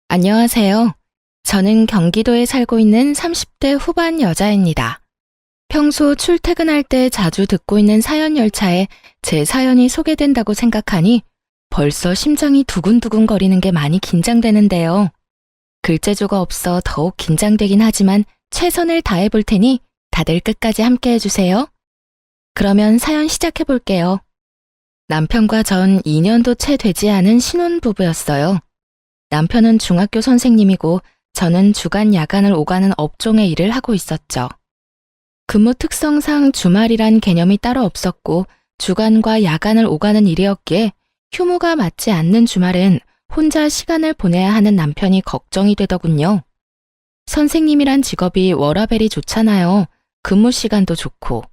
안녕하세요. 저는 경기도에 살고 있는 30대 후반 여자입니다. 평소 출퇴근할 때 자주 듣고 있는 사연 열차에 제 사연이 소개된다고 생각하니 벌써 심장이 두근두근 거리는 게 많이 긴장되는데요. 글재주가 없어 더욱 긴장되긴 하지만 최선을 다해 볼 테니 다들 끝까지 함께 해주세요. 그러면 사연 시작해 볼게요. 남편과 전 2년도 채 되지 않은 신혼부부였어요. 남편은 중학교 선생님이고 저는 주간 야간을 오가는 업종의 일을 하고 있었죠. 근무 특성상 주말이란 개념이 따로 없었고 주간과 야간을 오가는 일이었기에 휴무가 맞지 않는 주말엔 혼자 시간을 보내야 하는 남편이 걱정이 되더군요. 선생님이란 직업이 워라밸이 좋잖아요. 근무 시간도 좋고.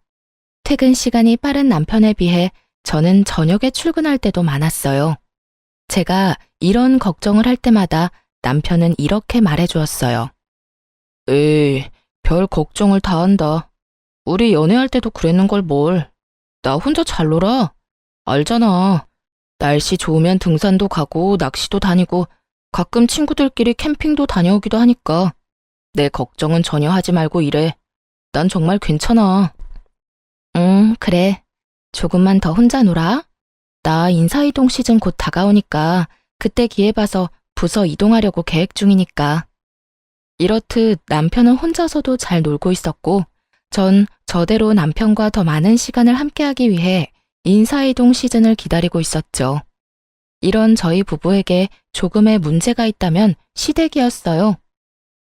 퇴근 시간이 빠른 남편에 비해 저는 저녁에 출근할 때도 많았어요. 제가 이런 걱정을 할 때마다 남편은 이렇게 말해주었어요. 에이, 별 걱정을 다 한다. 우리 연애할 때도 그랬는걸 뭘. 나 혼자 잘 놀아. 알잖아. 날씨 좋으면 등산도 가고 낚시도 다니고 가끔 친구들끼리 캠핑도 다녀오기도 하니까 내 걱정은 전혀 하지 말고 이래. 난 정말 괜찮아. 그래. 조금만 더 혼자 놀아. 나 인사이동 시즌 곧 다가오니까 그때 기회 봐서 부서 이동하려고 계획 중이니까. 이렇듯 남편은 혼자서도 잘 놀고 있었고 전 저대로 남편과 더 많은 시간을 함께하기 위해 인사이동 시즌을 기다리고 있었죠. 이런 저희 부부에게 조금의 문제가 있다면 시댁이었어요.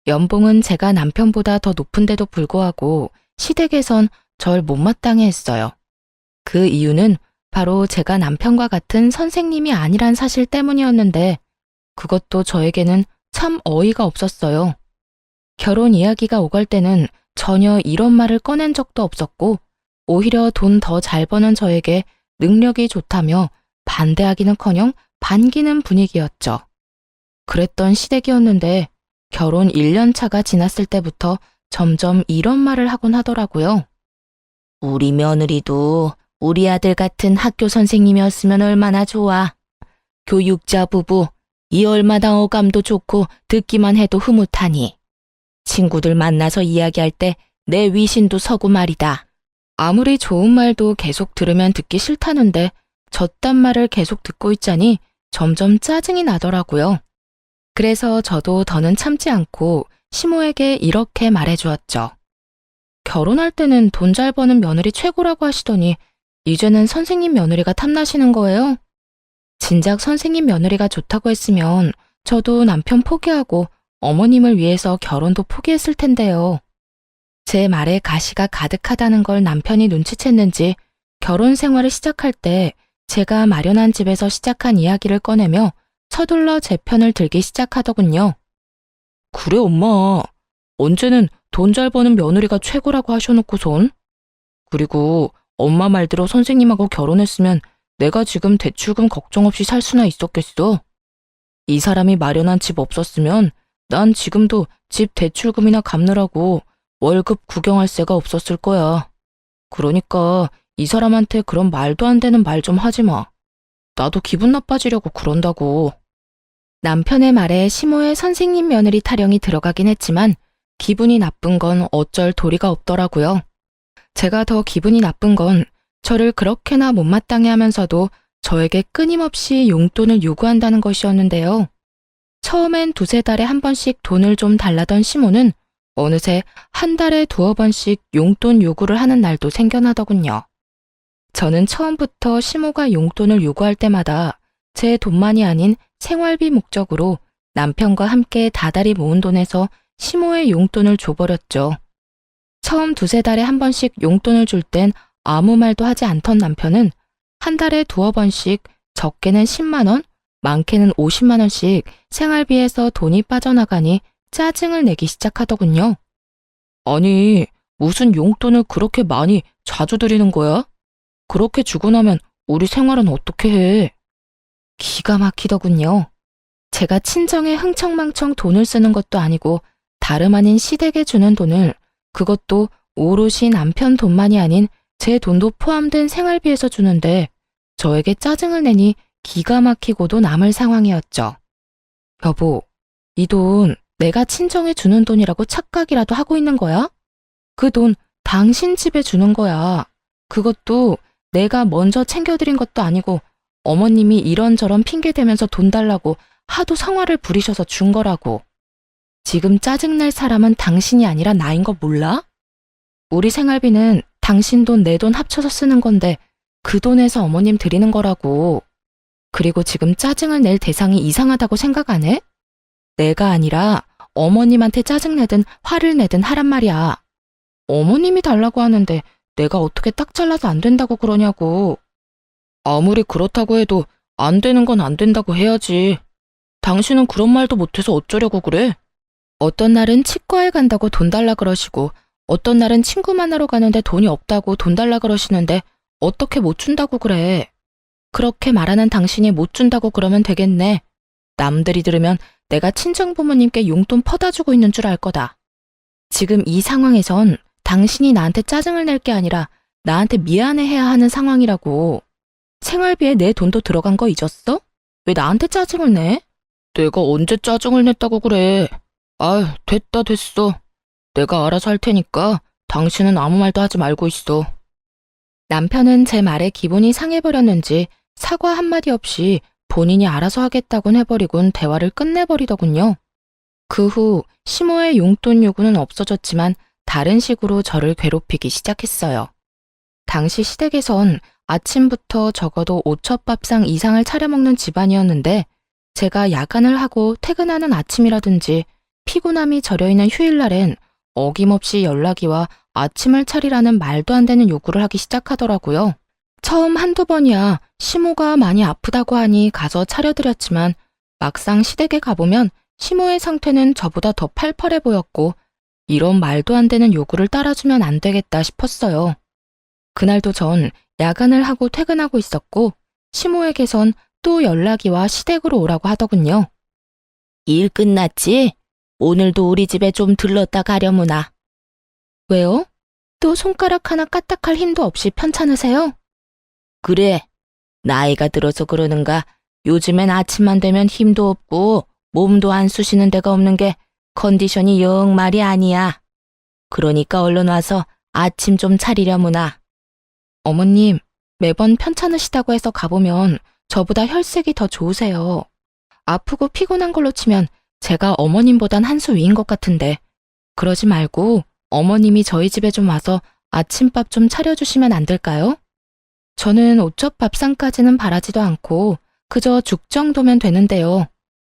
연봉은 제가 남편보다 더 높은데도 불구하고 시댁에선 절 못마땅해 했어요. 그 이유는 바로 제가 남편과 같은 선생님이 아니란 사실 때문이었는데 그것도 저에게는 참 어이가 없었어요. 결혼 이야기가 오갈 때는 전혀 이런 말을 꺼낸 적도 없었고 오히려 돈 더 잘 버는 저에게 능력이 좋다며 반대하기는커녕 반기는 분위기였죠. 그랬던 시댁이었는데 결혼 1년 차가 지났을 때부터 점점 이런 말을 하곤 하더라고요. 우리 며느리도 우리 아들 같은 학교 선생님이었으면 얼마나 좋아. 교육자 부부, 이 얼마나 어감도 좋고 듣기만 해도 흐뭇하니. 친구들 만나서 이야기할 때 내 위신도 서고 말이다. 아무리 좋은 말도 계속 들으면 듣기 싫다는데 저딴 말을 계속 듣고 있자니 점점 짜증이 나더라고요. 그래서 저도 더는 참지 않고 시모에게 이렇게 말해주었죠. 결혼할 때는 돈 잘 버는 며느리 최고라고 하시더니 이제는 선생님 며느리가 탐나시는 거예요? 진작 선생님 며느리가 좋다고 했으면 저도 남편 포기하고 어머님을 위해서 결혼도 포기했을 텐데요. 제 말에 가시가 가득하다는 걸 남편이 눈치챘는지 결혼 생활을 시작할 때 제가 마련한 집에서 시작한 이야기를 꺼내며 서둘러 제 편을 들기 시작하더군요. 그래 엄마, 언제는 돈 잘 버는 며느리가 최고라고 하셔놓고선? 그리고 엄마 말대로 선생님하고 결혼했으면 내가 지금 대출금 걱정 없이 살 수나 있었겠어. 이 사람이 마련한 집 없었으면 난 지금도 집 대출금이나 갚느라고 월급 구경할 새가 없었을 거야. 그러니까 이 사람한테 그런 말도 안 되는 말 좀 하지 마. 나도 기분 나빠지려고 그런다고. 남편의 말에 시모의 선생님 며느리 타령이 들어가긴 했지만 기분이 나쁜 건 어쩔 도리가 없더라고요. 제가 더 기분이 나쁜 건 저를 그렇게나 못마땅해 하면서도 저에게 끊임없이 용돈을 요구한다는 것이었는데요. 처음엔 두세 달에 한 번씩 돈을 좀 달라던 시모는 어느새 한 달에 두어 번씩 용돈 요구를 하는 날도 생겨나더군요. 저는 처음부터 시모가 용돈을 요구할 때마다 제 돈만이 아닌 생활비 목적으로 남편과 함께 다달이 모은 돈에서 시모의 용돈을 줘버렸죠. 처음 두세 달에 한 번씩 용돈을 줄 땐 아무 말도 하지 않던 남편은 한 달에 두어 번씩 적게는 10만 원, 많게는 50만 원씩 생활비에서 돈이 빠져나가니 짜증을 내기 시작하더군요. 아니, 무슨 용돈을 그렇게 많이 자주 드리는 거야? 그렇게 주고 나면 우리 생활은 어떻게 해? 기가 막히더군요. 제가 친정에 흥청망청 돈을 쓰는 것도 아니고 다름 아닌 시댁에 주는 돈을 그것도 오롯이 남편 돈만이 아닌 제 돈도 포함된 생활비에서 주는데 저에게 짜증을 내니 기가 막히고도 남을 상황이었죠. 여보, 이 돈 내가 친정에 주는 돈이라고 착각이라도 하고 있는 거야? 그 돈 당신 집에 주는 거야. 그것도 내가 먼저 챙겨드린 것도 아니고 어머님이 이런저런 핑계 대면서 돈 달라고 하도 성화를 부리셔서 준 거라고. 지금 짜증낼 사람은 당신이 아니라 나인 거 몰라? 우리 생활비는 당신 돈 내 돈 합쳐서 쓰는 건데 그 돈에서 어머님 드리는 거라고. 그리고 지금 짜증을 낼 대상이 이상하다고 생각 안 해? 내가 아니라 어머님한테 짜증내든 화를 내든 하란 말이야. 어머님이 달라고 하는데 내가 어떻게 딱 잘라서 안 된다고 그러냐고. 아무리 그렇다고 해도 안 되는 건 안 된다고 해야지. 당신은 그런 말도 못해서 어쩌려고 그래? 어떤 날은 치과에 간다고 돈 달라 그러시고 어떤 날은 친구 만나러 가는데 돈이 없다고 돈 달라 그러시는데 어떻게 못 준다고 그래. 그렇게 말하는 당신이 못 준다고 그러면 되겠네. 남들이 들으면 내가 친정부모님께 용돈 퍼다 주고 있는 줄 알 거다. 지금 이 상황에선 당신이 나한테 짜증을 낼 게 아니라 나한테 미안해해야 하는 상황이라고. 생활비에 내 돈도 들어간 거 잊었어? 왜 나한테 짜증을 내? 내가 언제 짜증을 냈다고 그래. 아유, 됐어. 내가 알아서 할 테니까 당신은 아무 말도 하지 말고 있어. 남편은 제 말에 기분이 상해버렸는지 사과 한마디 없이 본인이 알아서 하겠다곤 해버리곤 대화를 끝내버리더군요. 그 후 시모의 용돈 요구는 없어졌지만 다른 식으로 저를 괴롭히기 시작했어요. 당시 시댁에선 아침부터 적어도 5첩밥상 이상을 차려 먹는 집안이었는데 제가 야간을 하고 퇴근하는 아침이라든지 피곤함이 절여있는 휴일날엔 어김없이 연락이 와 아침을 차리라는 말도 안 되는 요구를 하기 시작하더라고요. 처음 한두 번이야 시모가 많이 아프다고 하니 가서 차려드렸지만 막상 시댁에 가보면 시모의 상태는 저보다 더 팔팔해 보였고 이런 말도 안 되는 요구를 따라주면 안 되겠다 싶었어요. 그날도 전 야간을 하고 퇴근하고 있었고 시모에게선 또 연락이 와 시댁으로 오라고 하더군요. 일 끝났지? 오늘도 우리 집에 좀 들렀다 가려무나. 왜요? 또 손가락 하나 까딱할 힘도 없이 편찮으세요? 그래. 나이가 들어서 그러는가 요즘엔 아침만 되면 힘도 없고 몸도 안 쑤시는 데가 없는 게 컨디션이 영 말이 아니야. 그러니까 얼른 와서 아침 좀 차리려무나. 어머님, 매번 편찮으시다고 해서 가보면 저보다 혈색이 더 좋으세요. 아프고 피곤한 걸로 치면 제가 어머님보단 한 수 위인 것 같은데 그러지 말고 어머님이 저희 집에 좀 와서 아침밥 좀 차려주시면 안 될까요? 저는 오첩밥상까지는 바라지도 않고 그저 죽 정도면 되는데요.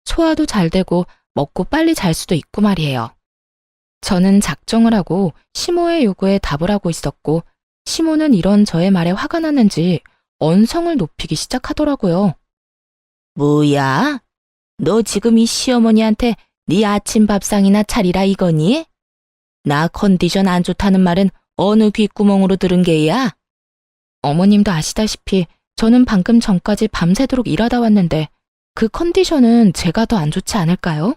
소화도 잘 되고 먹고 빨리 잘 수도 있고 말이에요. 저는 작정을 하고 시모의 요구에 답을 하고 있었고 시모는 이런 저의 말에 화가 났는지 언성을 높이기 시작하더라고요. 뭐야? 너 지금 이 시어머니한테 네 아침밥상이나 차리라 이거니? 나 컨디션 안 좋다는 말은 어느 귓구멍으로 들은 게야? 어머님도 아시다시피 저는 방금 전까지 밤새도록 일하다 왔는데 그 컨디션은 제가 더 안 좋지 않을까요?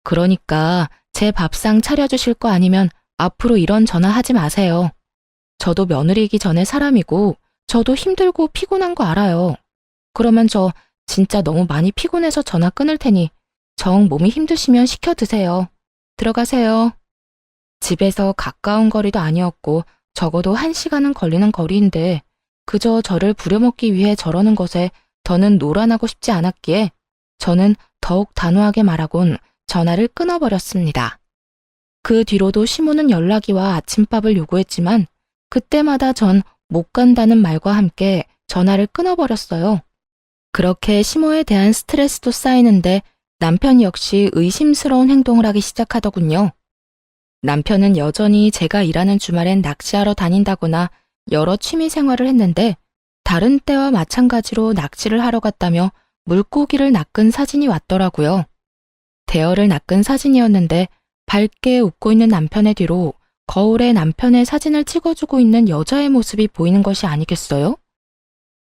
그러니까 제 밥상 차려주실 거 아니면 앞으로 이런 전화 하지 마세요. 저도 며느리이기 전에 사람이고 저도 힘들고 피곤한 거 알아요. 그러면 저 진짜 너무 많이 피곤해서 전화 끊을 테니 정 몸이 힘드시면 시켜 드세요. 들어가세요. 집에서 가까운 거리도 아니었고 적어도 1시간은 걸리는 거리인데 그저 저를 부려먹기 위해 저러는 것에 더는 노란하고 싶지 않았기에 저는 더욱 단호하게 말하곤 전화를 끊어버렸습니다. 그 뒤로도 시모는 연락이 와 아침밥을 요구했지만 그때마다 전 못 간다는 말과 함께 전화를 끊어버렸어요. 그렇게 시모에 대한 스트레스도 쌓이는데 남편 역시 의심스러운 행동을 하기 시작하더군요. 남편은 여전히 제가 일하는 주말엔 낚시하러 다닌다거나 여러 취미 생활을 했는데 다른 때와 마찬가지로 낚시를 하러 갔다며 물고기를 낚은 사진이 왔더라고요. 대어를 낚은 사진이었는데 밝게 웃고 있는 남편의 뒤로 거울에 남편의 사진을 찍어주고 있는 여자의 모습이 보이는 것이 아니겠어요?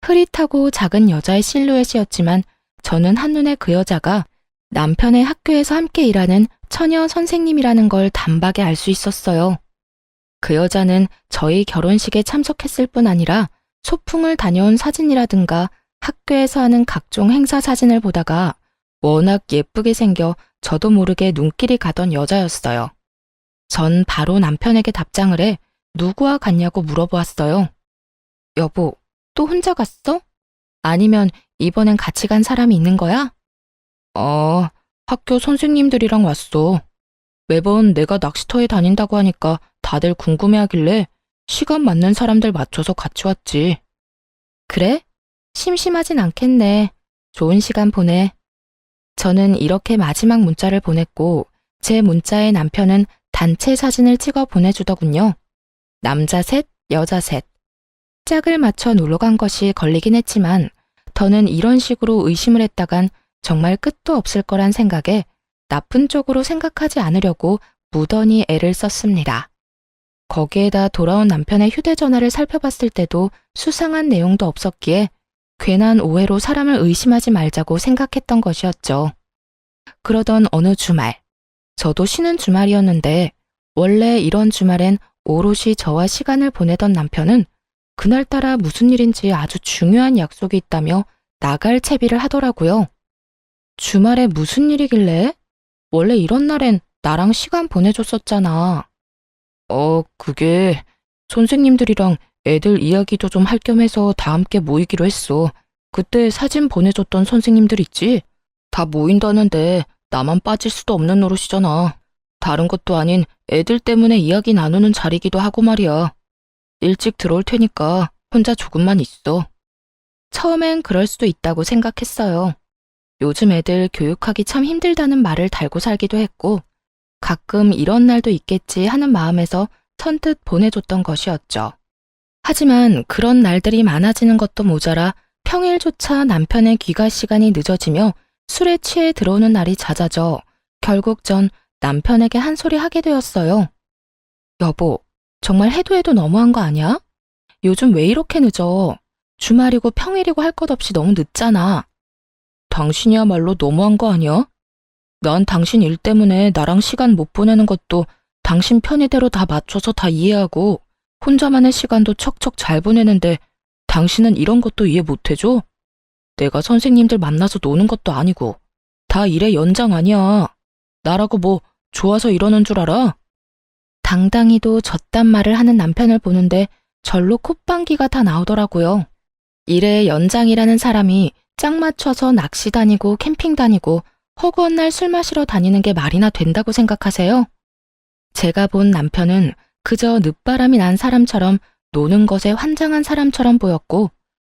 흐릿하고 작은 여자의 실루엣이었지만 저는 한눈에 그 여자가 남편의 학교에서 함께 일하는 처녀 선생님이라는 걸 단박에 알 수 있었어요. 그 여자는 저희 결혼식에 참석했을 뿐 아니라 소풍을 다녀온 사진이라든가 학교에서 하는 각종 행사 사진을 보다가 워낙 예쁘게 생겨 저도 모르게 눈길이 가던 여자였어요. 전 바로 남편에게 답장을 해 누구와 갔냐고 물어보았어요. 여보, 또 혼자 갔어? 아니면 이번엔 같이 간 사람이 있는 거야? 학교 선생님들이랑 왔어. 매번 내가 낚시터에 다닌다고 하니까 다들 궁금해하길래 시간 맞는 사람들 맞춰서 같이 왔지. 그래? 심심하진 않겠네. 좋은 시간 보내. 저는 이렇게 마지막 문자를 보냈고 제 문자에 남편은 단체 사진을 찍어 보내주더군요. 남자 셋, 여자 셋. 짝을 맞춰 놀러 간 것이 걸리긴 했지만 더는 이런 식으로 의심을 했다간 정말 끝도 없을 거란 생각에 나쁜 쪽으로 생각하지 않으려고 무던히 애를 썼습니다. 거기에다 돌아온 남편의 휴대전화를 살펴봤을 때도 수상한 내용도 없었기에 괜한 오해로 사람을 의심하지 말자고 생각했던 것이었죠. 그러던 어느 주말, 저도 쉬는 주말이었는데 원래 이런 주말엔 오롯이 저와 시간을 보내던 남편은 그날따라 무슨 일인지 아주 중요한 약속이 있다며 나갈 채비를 하더라고요. 주말에 무슨 일이길래? 원래 이런 날엔 나랑 시간 보내줬었잖아. 그게 선생님들이랑 애들 이야기도 좀 할 겸 해서 다 함께 모이기로 했어. 그때 사진 보내줬던 선생님들 있지? 다 모인다는데 나만 빠질 수도 없는 노릇이잖아. 다른 것도 아닌 애들 때문에 이야기 나누는 자리기도 하고 말이야. 일찍 들어올 테니까 혼자 조금만 있어. 처음엔 그럴 수도 있다고 생각했어요. 요즘 애들 교육하기 참 힘들다는 말을 달고 살기도 했고 가끔 이런 날도 있겠지 하는 마음에서 선뜻 보내줬던 것이었죠. 하지만 그런 날들이 많아지는 것도 모자라 평일조차 남편의 귀가 시간이 늦어지며 술에 취해 들어오는 날이 잦아져 결국 전 남편에게 한 소리 하게 되었어요. 여보, 정말 해도 해도 너무한 거 아니야? 요즘 왜 이렇게 늦어? 주말이고 평일이고 할 것 없이 너무 늦잖아. 당신이야말로 너무한 거 아니야? 난 당신 일 때문에 나랑 시간 못 보내는 것도 당신 편의대로 다 맞춰서 다 이해하고 혼자만의 시간도 척척 잘 보내는데 당신은 이런 것도 이해 못 해줘? 내가 선생님들 만나서 노는 것도 아니고 다 일의 연장 아니야. 나라고 뭐 좋아서 이러는 줄 알아? 당당히도 저딴 말을 하는 남편을 보는데 절로 콧방귀가 다 나오더라고요. 일의 연장이라는 사람이 짝 맞춰서 낚시 다니고 캠핑 다니고 허구한 날 술 마시러 다니는 게 말이나 된다고 생각하세요? 제가 본 남편은 그저 늦바람이 난 사람처럼 노는 것에 환장한 사람처럼 보였고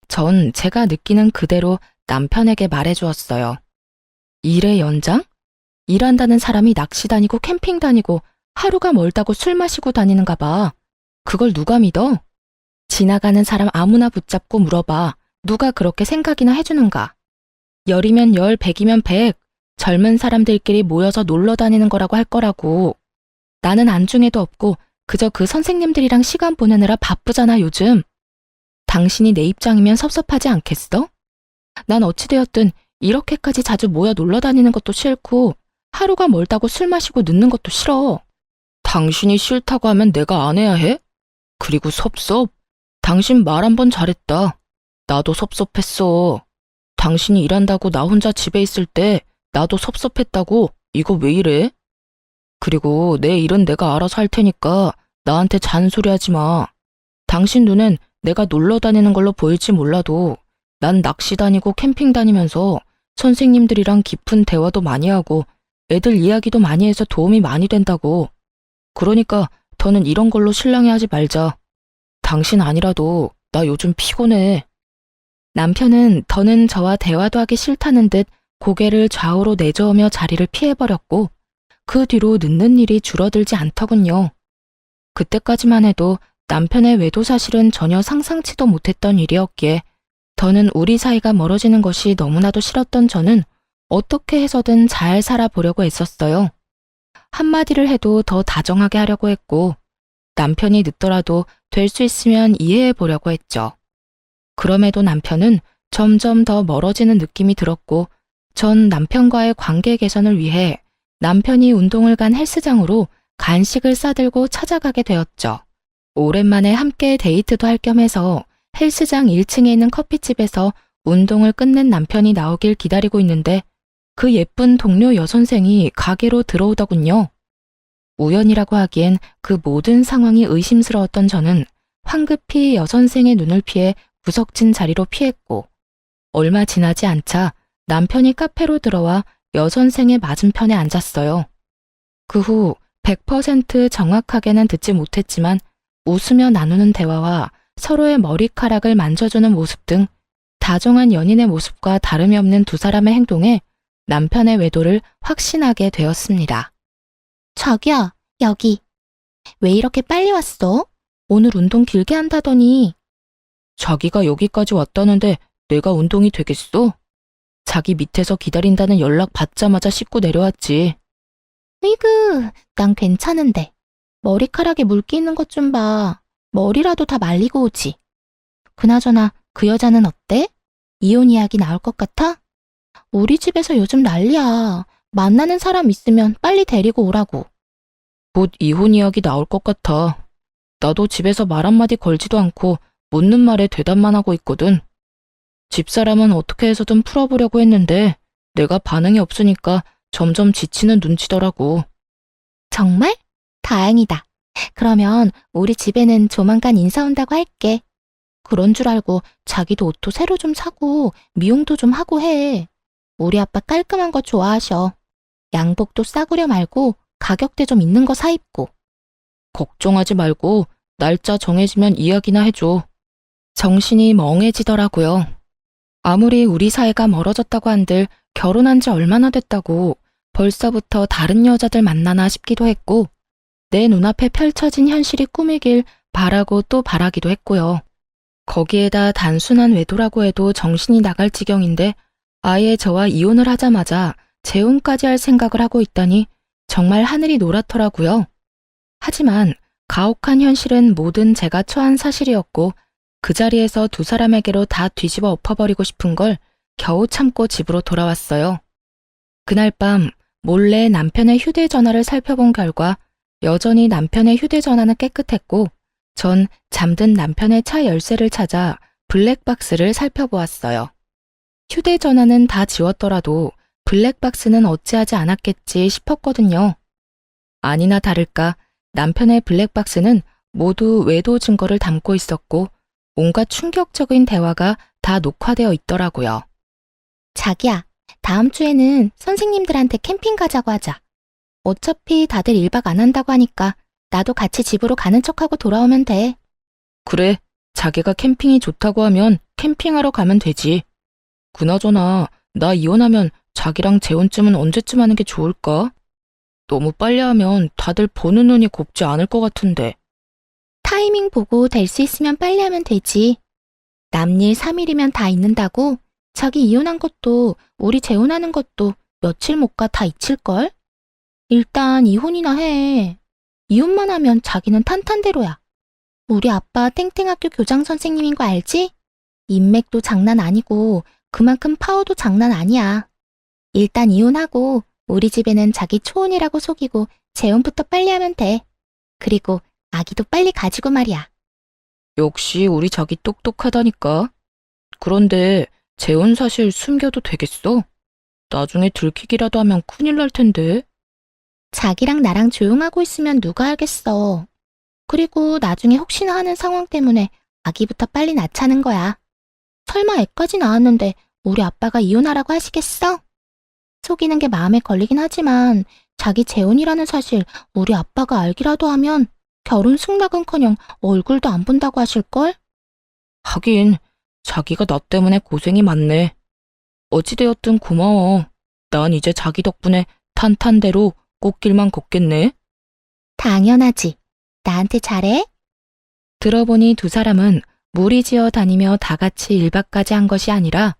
전 제가 느끼는 그대로 남편에게 말해주었어요. 일의 연장? 일한다는 사람이 낚시 다니고 캠핑 다니고 하루가 멀다고 술 마시고 다니는가 봐. 그걸 누가 믿어? 지나가는 사람 아무나 붙잡고 물어봐. 누가 그렇게 생각이나 해주는가? 열이면 열, 백이면 백. 젊은 사람들끼리 모여서 놀러 다니는 거라고 할 거라고. 나는 안중에도 없고 그저 그 선생님들이랑 시간 보내느라 바쁘잖아 요즘. 당신이 내 입장이면 섭섭하지 않겠어? 난 어찌되었든 이렇게까지 자주 모여 놀러 다니는 것도 싫고 하루가 멀다고 술 마시고 늦는 것도 싫어. 당신이 싫다고 하면 내가 안 해야 해? 그리고 섭섭? 당신 말 한 번 잘했다. 나도 섭섭했어. 당신이 일한다고 나 혼자 집에 있을 때 나도 섭섭했다고. 이거 왜 이래? 그리고 내 일은 내가 알아서 할 테니까 나한테 잔소리하지 마. 당신 눈엔 내가 놀러 다니는 걸로 보일지 몰라도 난 낚시 다니고 캠핑 다니면서 선생님들이랑 깊은 대화도 많이 하고 애들 이야기도 많이 해서 도움이 많이 된다고. 그러니까 더는 이런 걸로 실랑이하지 말자. 당신 아니라도 나 요즘 피곤해. 남편은 더는 저와 대화도 하기 싫다는 듯 고개를 좌우로 내저으며 자리를 피해버렸고 그 뒤로 늦는 일이 줄어들지 않더군요. 그때까지만 해도 남편의 외도 사실은 전혀 상상치도 못했던 일이었기에 더는 우리 사이가 멀어지는 것이 너무나도 싫었던 저는 어떻게 해서든 잘 살아보려고 애썼어요. 한마디를 해도 더 다정하게 하려고 했고 남편이 늦더라도 될 수 있으면 이해해 보려고 했죠. 그럼에도 남편은 점점 더 멀어지는 느낌이 들었고 전 남편과의 관계 개선을 위해 남편이 운동을 간 헬스장으로 간식을 싸들고 찾아가게 되었죠. 오랜만에 함께 데이트도 할 겸 해서 헬스장 1층에 있는 커피집에서 운동을 끝낸 남편이 나오길 기다리고 있는데 그 예쁜 동료 여선생이 가게로 들어오더군요. 우연이라고 하기엔 그 모든 상황이 의심스러웠던 저는 황급히 여선생의 눈을 피해 구석진 자리로 피했고, 얼마 지나지 않자 남편이 카페로 들어와 여선생의 맞은편에 앉았어요. 그 후 100% 정확하게는 듣지 못했지만 웃으며 나누는 대화와 서로의 머리카락을 만져주는 모습 등 다정한 연인의 모습과 다름이 없는 두 사람의 행동에 남편의 외도를 확신하게 되었습니다. 자기야, 여기. 왜 이렇게 빨리 왔어? 오늘 운동 길게 한다더니. 자기가 여기까지 왔다는데 내가 운동이 되겠어? 자기 밑에서 기다린다는 연락 받자마자 씻고 내려왔지. 으이그, 난 괜찮은데. 머리카락에 물기 있는 것 좀 봐. 머리라도 다 말리고 오지. 그나저나 그 여자는 어때? 이혼 이야기 나올 것 같아? 우리 집에서 요즘 난리야. 만나는 사람 있으면 빨리 데리고 오라고. 곧 이혼 이야기 나올 것 같아. 나도 집에서 말 한마디 걸지도 않고 묻는 말에 대답만 하고 있거든. 집사람은 어떻게 해서든 풀어보려고 했는데 내가 반응이 없으니까 점점 지치는 눈치더라고. 정말? 다행이다. 그러면 우리 집에는 조만간 인사 온다고 할게. 그런 줄 알고 자기도 옷도 새로 좀 사고 미용도 좀 하고 해. 우리 아빠 깔끔한 거 좋아하셔. 양복도 싸구려 말고 가격대 좀 있는 거 사입고. 걱정하지 말고 날짜 정해지면 이야기나 해줘. 정신이 멍해지더라고요. 아무리 우리 사이가 멀어졌다고 한들 결혼한 지 얼마나 됐다고 벌써부터 다른 여자들 만나나 싶기도 했고, 내 눈앞에 펼쳐진 현실이 꿈이길 바라고 또 바라기도 했고요. 거기에다 단순한 외도라고 해도 정신이 나갈 지경인데 아예 저와 이혼을 하자마자 재혼까지 할 생각을 하고 있다니 정말 하늘이 노랗더라고요. 하지만 가혹한 현실은 모든 제가 처한 사실이었고, 그 자리에서 두 사람에게로 다 뒤집어 엎어버리고 싶은 걸 겨우 참고 집으로 돌아왔어요. 그날 밤 몰래 남편의 휴대전화를 살펴본 결과 여전히 남편의 휴대전화는 깨끗했고, 전 잠든 남편의 차 열쇠를 찾아 블랙박스를 살펴보았어요. 휴대전화는 다 지웠더라도 블랙박스는 어찌하지 않았겠지 싶었거든요. 아니나 다를까 남편의 블랙박스는 모두 외도 증거를 담고 있었고, 온갖 충격적인 대화가 다 녹화되어 있더라고요. 자기야, 다음 주에는 선생님들한테 캠핑 가자고 하자. 어차피 다들 1박 안 한다고 하니까 나도 같이 집으로 가는 척하고 돌아오면 돼. 그래, 자기가 캠핑이 좋다고 하면 캠핑하러 가면 되지. 그나저나 나 이혼하면 자기랑 재혼쯤은 언제쯤 하는 게 좋을까? 너무 빨리 하면 다들 보는 눈이 곱지 않을 것 같은데. 타이밍 보고 될 수 있으면 빨리 하면 되지. 남일 3일이면 다 잊는다고? 자기 이혼한 것도 우리 재혼하는 것도 며칠 못 가 다 잊힐걸? 일단 이혼이나 해. 이혼만 하면 자기는 탄탄대로야. 우리 아빠 땡땡학교 교장 선생님인 거 알지? 인맥도 장난 아니고 그만큼 파워도 장난 아니야. 일단 이혼하고 우리 집에는 자기 초혼이라고 속이고 재혼부터 빨리 하면 돼. 그리고 아기도 빨리 가지고 말이야. 역시 우리 자기 똑똑하다니까. 그런데 재혼 사실 숨겨도 되겠어? 나중에 들키기라도 하면 큰일 날 텐데. 자기랑 나랑 조용하고 있으면 누가 알겠어. 그리고 나중에 혹시나 하는 상황 때문에 아기부터 빨리 낳자는 거야. 설마 애까지 낳았는데 우리 아빠가 이혼하라고 하시겠어? 속이는 게 마음에 걸리긴 하지만 자기 재혼이라는 사실 우리 아빠가 알기라도 하면 결혼 승낙은커녕 얼굴도 안 본다고 하실걸? 하긴 자기가 나 때문에 고생이 많네. 어찌되었든 고마워. 난 이제 자기 덕분에 탄탄대로 꽃길만 걷겠네. 당연하지. 나한테 잘해? 들어보니 두 사람은 무리지어 다니며 다 같이 1박까지 한 것이 아니라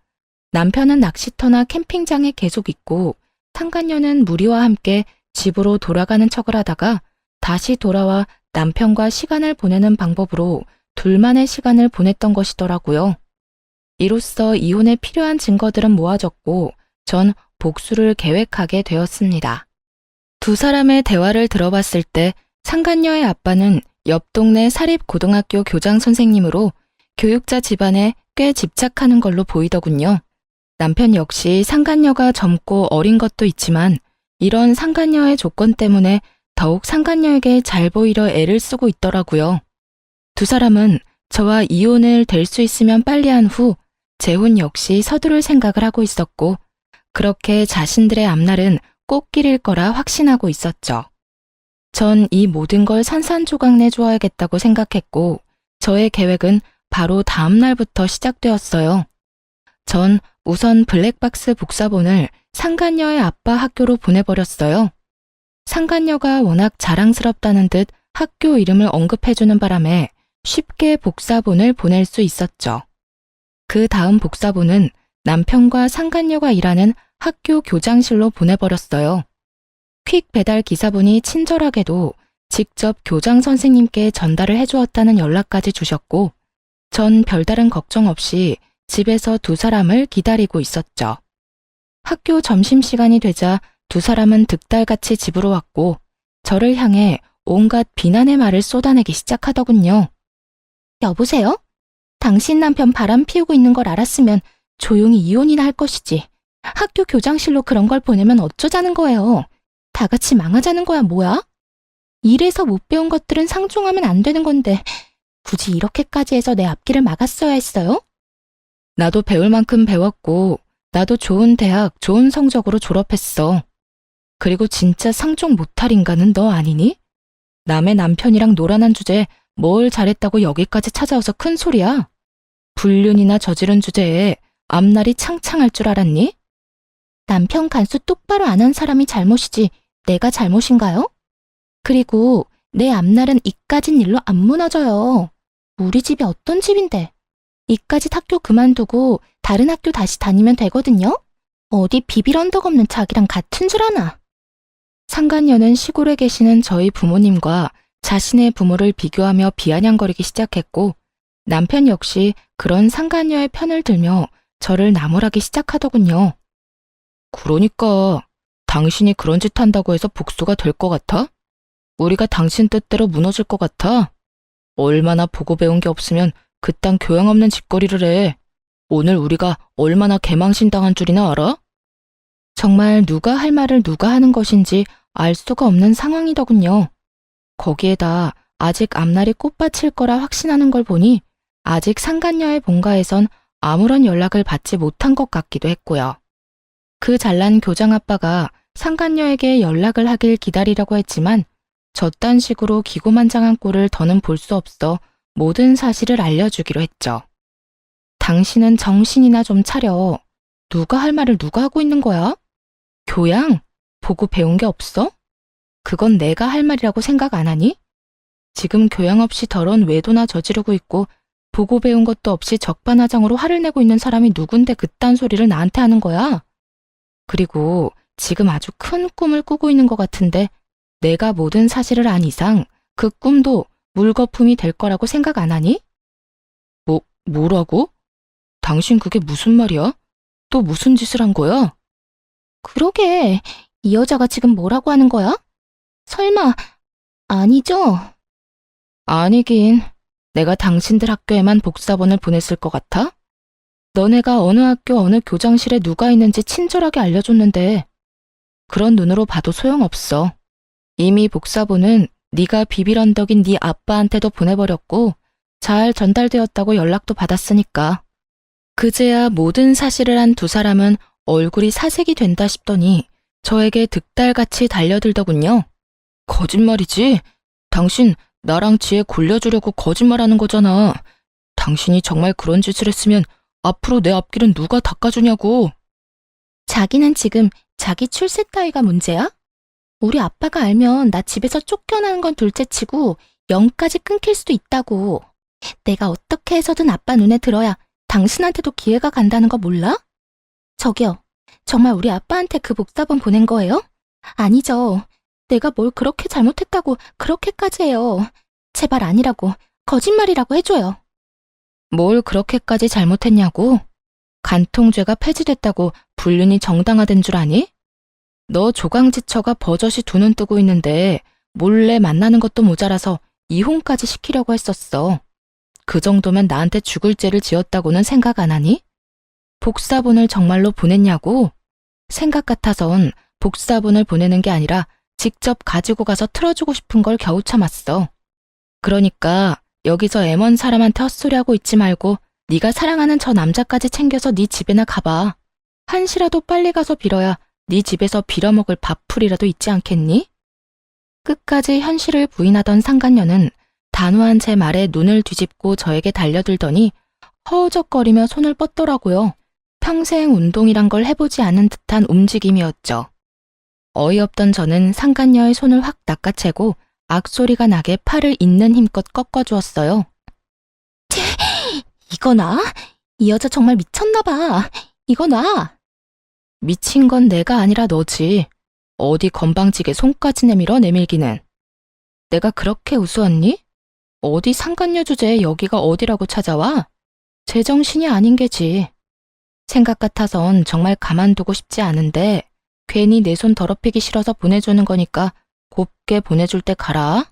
남편은 낚시터나 캠핑장에 계속 있고 상간녀는 무리와 함께 집으로 돌아가는 척을 하다가 다시 돌아와 남편과 시간을 보내는 방법으로 둘만의 시간을 보냈던 것이더라고요. 이로써 이혼에 필요한 증거들은 모아졌고 전 복수를 계획하게 되었습니다. 두 사람의 대화를 들어봤을 때 상간녀의 아빠는 옆 동네 사립고등학교 교장 선생님으로 교육자 집안에 꽤 집착하는 걸로 보이더군요. 남편 역시 상간녀가 젊고 어린 것도 있지만 이런 상간녀의 조건 때문에 더욱 상간녀에게 잘 보이려 애를 쓰고 있더라고요. 두 사람은 저와 이혼을 될 수 있으면 빨리 한 후 재혼 역시 서두를 생각을 하고 있었고 그렇게 자신들의 앞날은 꽃길일 거라 확신하고 있었죠. 전 이 모든 걸 산산조각 내주어야겠다고 생각했고 저의 계획은 바로 다음 날부터 시작되었어요. 전 우선 블랙박스 복사본을 상간녀의 아빠 학교로 보내버렸어요. 상간녀가 워낙 자랑스럽다는 듯 학교 이름을 언급해주는 바람에 쉽게 복사본을 보낼 수 있었죠. 그 다음 복사본은 남편과 상간녀가 일하는 학교 교장실로 보내버렸어요. 퀵 배달 기사분이 친절하게도 직접 교장 선생님께 전달을 해주었다는 연락까지 주셨고 전 별다른 걱정 없이 집에서 두 사람을 기다리고 있었죠. 학교 점심시간이 되자 두 사람은 득달같이 집으로 왔고 저를 향해 온갖 비난의 말을 쏟아내기 시작하더군요. 여보세요? 당신 남편 바람 피우고 있는 걸 알았으면 조용히 이혼이나 할 것이지. 학교 교장실로 그런 걸 보내면 어쩌자는 거예요. 다 같이 망하자는 거야 뭐야? 일에서 못 배운 것들은 상종하면 안 되는 건데 굳이 이렇게까지 해서 내 앞길을 막았어야 했어요? 나도 배울 만큼 배웠고 나도 좋은 대학, 좋은 성적으로 졸업했어. 그리고 진짜 상종 못할 인간은 너 아니니? 남의 남편이랑 노란한 주제에 뭘 잘했다고 여기까지 찾아와서 큰 소리야? 불륜이나 저지른 주제에 앞날이 창창할 줄 알았니? 남편 간수 똑바로 안 한 사람이 잘못이지 내가 잘못인가요? 그리고 내 앞날은 이까진 일로 안 무너져요. 우리 집이 어떤 집인데. 이까짓 학교 그만두고 다른 학교 다시 다니면 되거든요? 어디 비빌 언덕 없는 자기랑 같은 줄 아나. 상간녀는 시골에 계시는 저희 부모님과 자신의 부모를 비교하며 비아냥거리기 시작했고 남편 역시 그런 상간녀의 편을 들며 저를 나무라기 시작하더군요. 그러니까 당신이 그런 짓 한다고 해서 복수가 될 것 같아? 우리가 당신 뜻대로 무너질 것 같아? 얼마나 보고 배운 게 없으면 그딴 교양 없는 짓거리를 해. 오늘 우리가 얼마나 개망신당한 줄이나 알아? 정말 누가 할 말을 누가 하는 것인지 알 수가 없는 상황이더군요. 거기에다 아직 앞날이 꽃밭일 거라 확신하는 걸 보니 아직 상간녀의 본가에선 아무런 연락을 받지 못한 것 같기도 했고요. 그 잘난 교장 아빠가 상간녀에게 연락을 하길 기다리려고 했지만 저딴 식으로 기고만장한 꼴을 더는 볼 수 없어 모든 사실을 알려주기로 했죠. 당신은 정신이나 좀 차려. 누가 할 말을 누가 하고 있는 거야? 교양? 보고 배운 게 없어? 그건 내가 할 말이라고 생각 안 하니? 지금 교양 없이 더러운 외도나 저지르고 있고 보고 배운 것도 없이 적반하장으로 화를 내고 있는 사람이 누군데 그딴 소리를 나한테 하는 거야? 그리고 지금 아주 큰 꿈을 꾸고 있는 것 같은데 내가 모든 사실을 안 이상 그 꿈도 물거품이 될 거라고 생각 안 하니? 뭐라고? 당신 그게 무슨 말이야? 또 무슨 짓을 한 거야? 그러게, 이 여자가 지금 뭐라고 하는 거야? 설마, 아니죠? 아니긴, 내가 당신들 학교에만 복사본을 보냈을 것 같아? 너네가 어느 학교 어느 교장실에 누가 있는지 친절하게 알려줬는데 그런 눈으로 봐도 소용없어. 이미 복사본은 네가 비빌언덕인 네 아빠한테도 보내버렸고 잘 전달되었다고 연락도 받았으니까. 그제야 모든 사실을 한 두 사람은 얼굴이 사색이 된다 싶더니 저에게 득달같이 달려들더군요. 거짓말이지? 당신 나랑 지혜 골려주려고 거짓말하는 거잖아. 당신이 정말 그런 짓을 했으면 앞으로 내 앞길은 누가 닦아주냐고. 자기는 지금 자기 출세 따위가 문제야? 우리 아빠가 알면 나 집에서 쫓겨나는 건 둘째치고 영까지 끊길 수도 있다고. 내가 어떻게 해서든 아빠 눈에 들어야 당신한테도 기회가 간다는 거 몰라? 저기요, 정말 우리 아빠한테 그 복사본 보낸 거예요? 아니죠. 내가 뭘 그렇게 잘못했다고 그렇게까지 해요. 제발 아니라고, 거짓말이라고 해줘요. 뭘 그렇게까지 잘못했냐고? 간통죄가 폐지됐다고 불륜이 정당화된 줄 아니? 너 조강지처가 버젓이 두 눈 뜨고 있는데 몰래 만나는 것도 모자라서 이혼까지 시키려고 했었어. 그 정도면 나한테 죽을 죄를 지었다고는 생각 안 하니? 복사본을 정말로 보냈냐고? 생각 같아선 복사본을 보내는 게 아니라 직접 가지고 가서 틀어주고 싶은 걸 겨우 참았어. 그러니까 여기서 M1 사람한테 헛소리하고 있지 말고 네가 사랑하는 저 남자까지 챙겨서 네 집에나 가봐. 한시라도 빨리 가서 빌어야 네 집에서 빌어먹을 밥풀이라도 있지 않겠니? 끝까지 현실을 부인하던 상간녀는 단호한 제 말에 눈을 뒤집고 저에게 달려들더니 허우적거리며 손을 뻗더라고요. 평생 운동이란 걸 해보지 않은 듯한 움직임이었죠. 어이없던 저는 상간녀의 손을 확 낚아채고 악소리가 나게 팔을 있는 힘껏 꺾어주었어요. 이거 놔? 이 여자 정말 미쳤나 봐. 이거 놔. 미친 건 내가 아니라 너지. 어디 건방지게 손까지 내밀어 내밀기는. 내가 그렇게 우스웠니? 어디 상간녀 주제에 여기가 어디라고 찾아와? 제정신이 아닌 게지. 생각 같아선 정말 가만두고 싶지 않은데 괜히 내 손 더럽히기 싫어서 보내주는 거니까 곱게 보내줄 때 가라.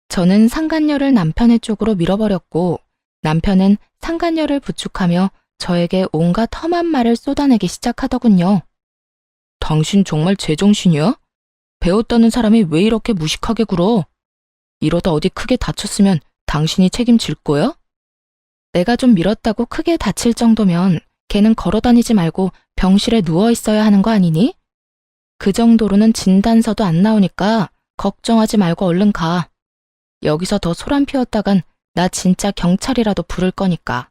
저는 상간녀를 남편의 쪽으로 밀어버렸고 남편은 상간녀를 부축하며 저에게 온갖 험한 말을 쏟아내기 시작하더군요. 당신 정말 제정신이야? 배웠다는 사람이 왜 이렇게 무식하게 굴어? 이러다 어디 크게 다쳤으면 당신이 책임질 거야? 내가 좀 밀었다고 크게 다칠 정도면 걔는 걸어다니지 말고 병실에 누워 있어야 하는 거 아니니? 그 정도로는 진단서도 안 나오니까 걱정하지 말고 얼른 가. 여기서 더 소란 피웠다간 나 진짜 경찰이라도 부를 거니까.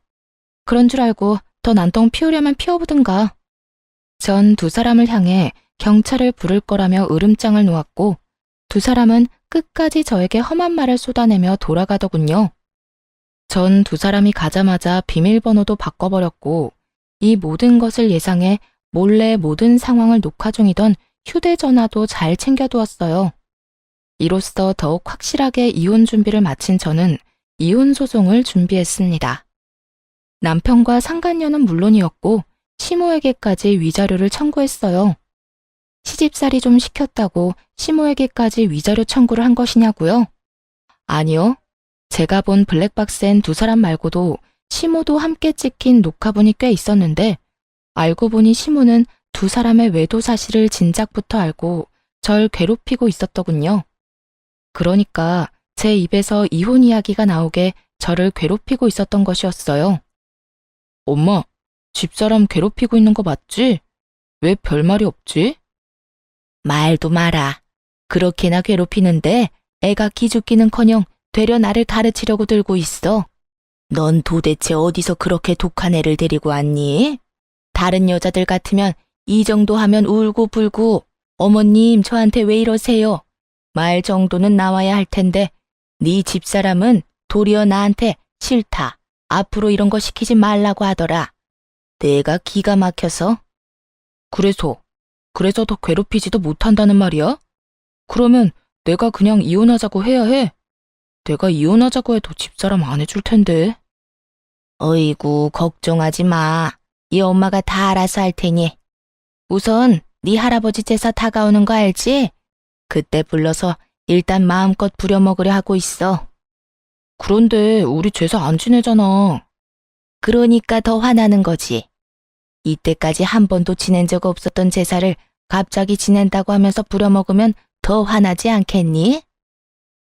그런 줄 알고 더 난동 피우려면 피워보든가. 전 두 사람을 향해 경찰을 부를 거라며 으름장을 놓았고 두 사람은 끝까지 저에게 험한 말을 쏟아내며 돌아가더군요. 전 두 사람이 가자마자 비밀번호도 바꿔버렸고 이 모든 것을 예상해 몰래 모든 상황을 녹화 중이던 휴대전화도 잘 챙겨두었어요. 이로써 더욱 확실하게 이혼 준비를 마친 저는 이혼 소송을 준비했습니다. 남편과 상간녀는 물론이었고 시모에게까지 위자료를 청구했어요. 시집살이 좀 시켰다고 시모에게까지 위자료 청구를 한 것이냐고요? 아니요. 제가 본 블랙박스엔 두 사람 말고도 시모도 함께 찍힌 녹화본이 꽤 있었는데 알고 보니 시모는 두 사람의 외도 사실을 진작부터 알고 절 괴롭히고 있었더군요. 그러니까 제 입에서 이혼 이야기가 나오게 저를 괴롭히고 있었던 것이었어요. 엄마, 집사람 괴롭히고 있는 거 맞지? 왜 별말이 없지? 말도 마라. 그렇게나 괴롭히는데 애가 기죽기는커녕 되려 나를 가르치려고 들고 있어. 넌 도대체 어디서 그렇게 독한 애를 데리고 왔니? 다른 여자들 같으면 이 정도 하면 울고불고 어머님 저한테 왜 이러세요? 말 정도는 나와야 할 텐데 네 집사람은 도리어 나한테 싫다. 앞으로 이런 거 시키지 말라고 하더라. 내가 기가 막혀서. 그래서 더 괴롭히지도 못한다는 말이야? 그러면 내가 그냥 이혼하자고 해야 해? 내가 이혼하자고 해도 집사람 안 해줄 텐데. 어이구 걱정하지 마. 이 엄마가 다 알아서 할 테니. 우선 네 할아버지 제사 다가오는 거 알지? 그때 불러서 일단 마음껏 부려먹으려 하고 있어. 그런데 우리 제사 안 지내잖아. 그러니까 더 화나는 거지. 이때까지 한 번도 지낸 적 없었던 제사를 갑자기 지낸다고 하면서 부려먹으면 더 화나지 않겠니?